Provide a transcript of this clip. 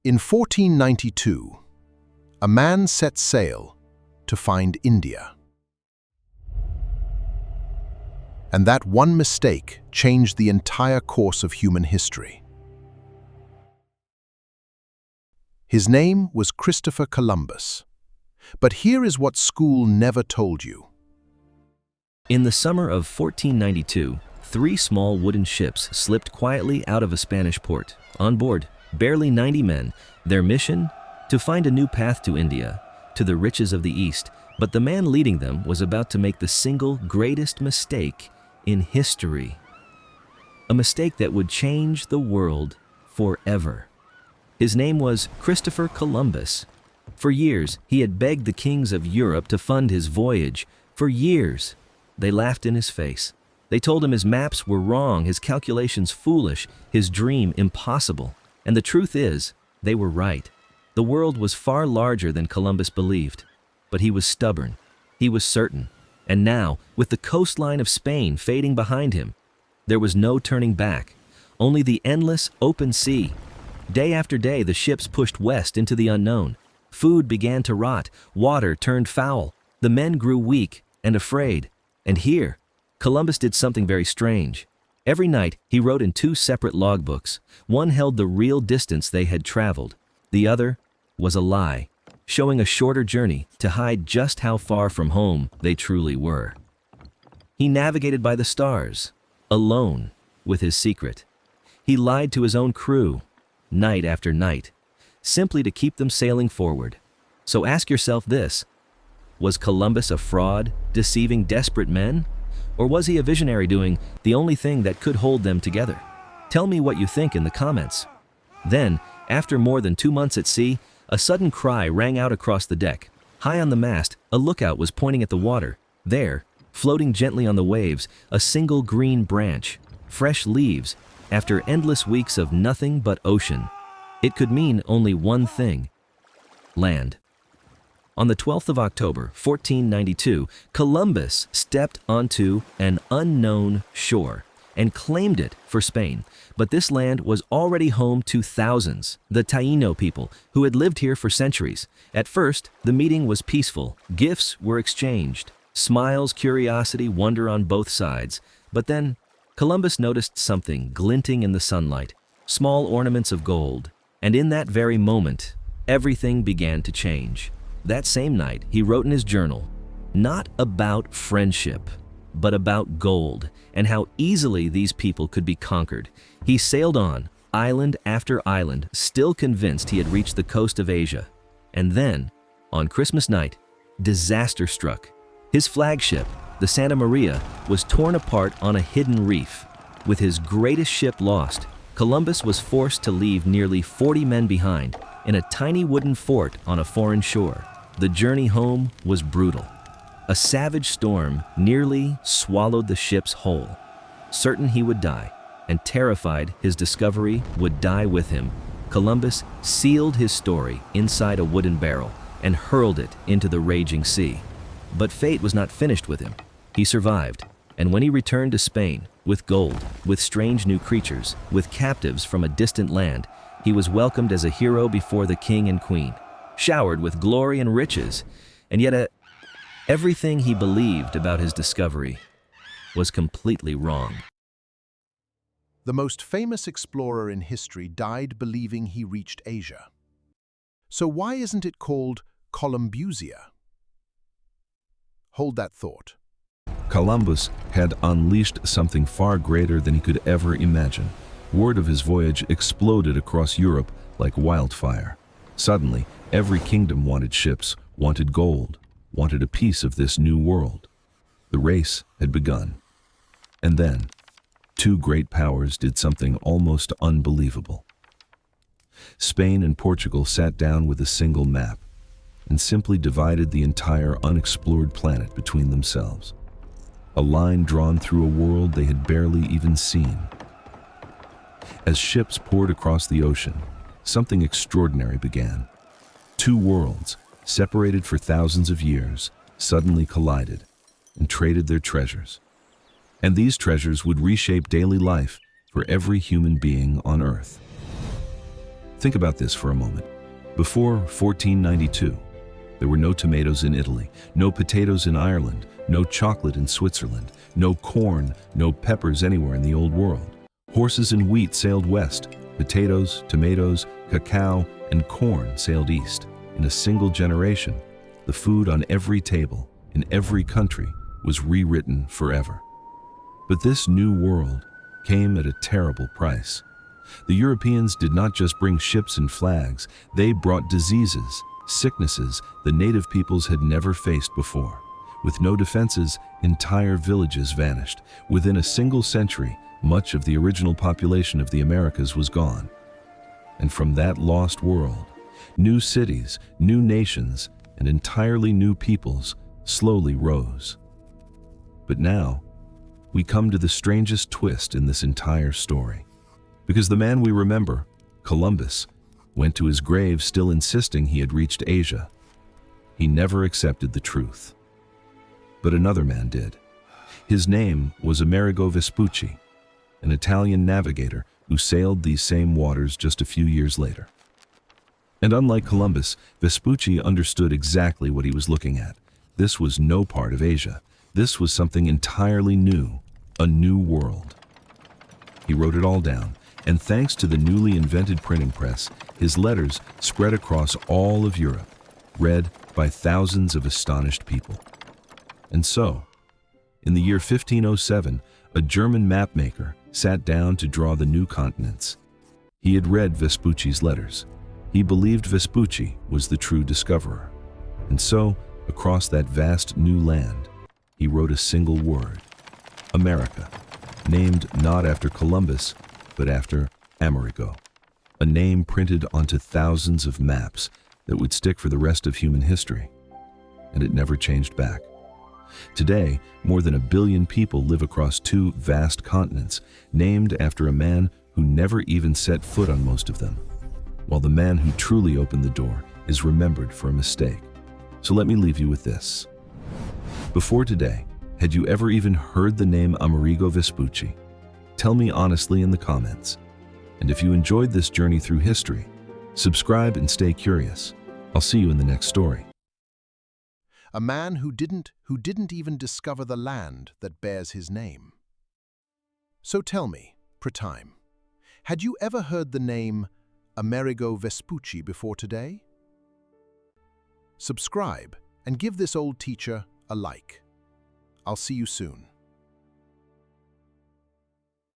In 1492, a man set sail to find India. And that one mistake changed the entire course of human history. His name was Christopher Columbus. But here is what school never told you. In the summer of 1492, 3 small wooden ships slipped quietly out of a Spanish port. On board, barely 90 men, their mission? To find a new path to India, to the riches of the East. But the man leading them was about to make the single greatest mistake in history. A mistake that would change the world forever. His name was Christopher Columbus. For years, he had begged the kings of Europe to fund his voyage. For years, they laughed in his face. They told him his maps were wrong, his calculations foolish, his dream impossible. And the truth is, they were right. The world was far larger than Columbus believed. But he was stubborn. He was certain. And now, with the coastline of Spain fading behind him, there was no turning back, only the endless open sea. Day after day, the ships pushed west into the unknown. Food began to rot, water turned foul, the men grew weak and afraid. And here, Columbus did something very strange. Every night, he wrote in 2 separate logbooks. One held the real distance they had traveled. The other was a lie, showing a shorter journey to hide just how far from home they truly were. He navigated by the stars, alone with his secret. He lied to his own crew, night after night, simply to keep them sailing forward. So ask yourself this: was Columbus a fraud, deceiving desperate men? Or was he a visionary doing the only thing that could hold them together? Tell me what you think in the comments. Then, after more than 2 months at sea, a sudden cry rang out across the deck. High on the mast, a lookout was pointing at the water. There, floating gently on the waves, a single green branch, fresh leaves, after endless weeks of nothing but ocean. It could mean only one thing: land. On the 12th of October, 1492, Columbus stepped onto an unknown shore and claimed it for Spain. But this land was already home to thousands, the Taino people, who had lived here for centuries. At first, the meeting was peaceful. Gifts were exchanged. Smiles, curiosity, wonder on both sides. But then, Columbus noticed something glinting in the sunlight, small ornaments of gold. And in that very moment, everything began to change. That same night, he wrote in his journal, not about friendship, but about gold and how easily these people could be conquered. He sailed on, island after island, still convinced he had reached the coast of Asia. And then, on Christmas night, disaster struck. His flagship, the Santa Maria, was torn apart on a hidden reef. With his greatest ship lost, Columbus was forced to leave nearly 40 men behind in a tiny wooden fort on a foreign shore. The journey home was brutal. A savage storm nearly swallowed the ship's hull. Certain he would die, and terrified his discovery would die with him, Columbus sealed his story inside a wooden barrel and hurled it into the raging sea. But fate was not finished with him. He survived, and when he returned to Spain, with gold, with strange new creatures, with captives from a distant land, he was welcomed as a hero before the king and queen, showered with glory and riches. And yet everything he believed about his discovery was completely wrong. The most famous explorer in history died believing he reached Asia. So why isn't it called Columbusia? Hold that thought. Columbus had unleashed something far greater than he could ever imagine. Word of his voyage exploded across Europe like wildfire. Suddenly, every kingdom wanted ships, wanted gold, wanted a piece of this new world. The race had begun. And then, 2 great powers did something almost unbelievable. Spain and Portugal sat down with a single map and simply divided the entire unexplored planet between themselves. A line drawn through a world they had barely even seen. As ships poured across the ocean, something extraordinary began. 2 worlds, separated for thousands of years, suddenly collided and traded their treasures. And these treasures would reshape daily life for every human being on Earth. Think about this for a moment. Before 1492, there were no tomatoes in Italy, no potatoes in Ireland, no chocolate in Switzerland, no corn, no peppers anywhere in the Old World. Horses and wheat sailed west, potatoes, tomatoes, cacao, and corn sailed east. In a single generation, the food on every table, in every country, was rewritten forever. But this new world came at a terrible price. The Europeans did not just bring ships and flags, they brought diseases, sicknesses the native peoples had never faced before. With no defenses, entire villages vanished. Within a single century, much of the original population of the Americas was gone. And from that lost world, new cities, new nations, and entirely new peoples slowly rose. But now, we come to the strangest twist in this entire story. Because the man we remember, Columbus, went to his grave still insisting he had reached Asia. He never accepted the truth. But another man did. His name was Amerigo Vespucci, an Italian navigator who sailed these same waters just a few years later. And unlike Columbus, Vespucci understood exactly what he was looking at. This was no part of Asia. This was something entirely new, a new world. He wrote it all down, and thanks to the newly invented printing press, his letters spread across all of Europe, read by thousands of astonished people. And so, in the year 1507, a German mapmaker sat down to draw the new continents. He had read Vespucci's letters. He believed Vespucci was the true discoverer. And so, across that vast new land, he wrote a single word, America, named not after Columbus, but after Amerigo, a name printed onto thousands of maps that would stick for the rest of human history. And it never changed back. Today, more than 1 billion people live across 2 vast continents, named after a man who never even set foot on most of them, while the man who truly opened the door is remembered for a mistake. So let me leave you with this. Before today, had you ever even heard the name Amerigo Vespucci? Tell me honestly in the comments. And if you enjoyed this journey through history, subscribe and stay curious. I'll see you in the next story. A man who didn't even discover the land that bears his name. So tell me, Pratime, had you ever heard the name Amerigo Vespucci before today? Subscribe and give this old teacher a like. I'll see you soon.